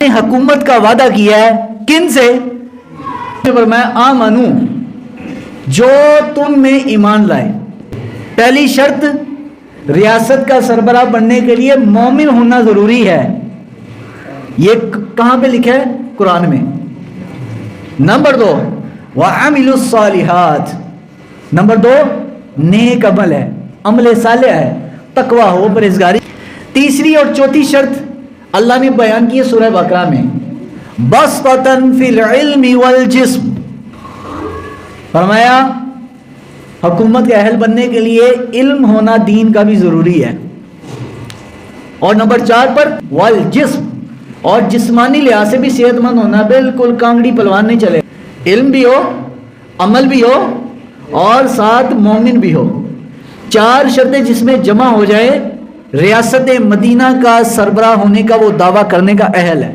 हुकूमत का वादा किया है किन से? मैं आमनू, जो तुम में ईमान लाए। पहली शर्त, रियासत का सरबराह बनने के लिए मोमिन होना जरूरी है। ये कहां पे लिखा है? कुरान में। नंबर 2, वअमिलुस सालिहात। नंबर 2, नेक अमल है, अमल साले है, तकवा हो, परहेजगारी। तीसरी और चौथी शर्त अल्लाह ने बयान की है सूरह बकरा में, बसतन फिल इल्मी वल जिस्म। फरमाया हुकूमत के अहल बनने के लिए इल्म होना दीन का भी जरूरी है। और नंबर 4 पर वल जिस्म, और जिस्मानी लिहाज से भी सेहतमंद होना। बिल्कुल कांगड़ी पलवान नहीं चले, इल्म भी हो, अमल भी हो और साथ मोमिन भी हो। 4 शर्तें जिसमें जमा हो जाए, रियासत मदीना का सरबराह होने का वो दावा करने का अहल है।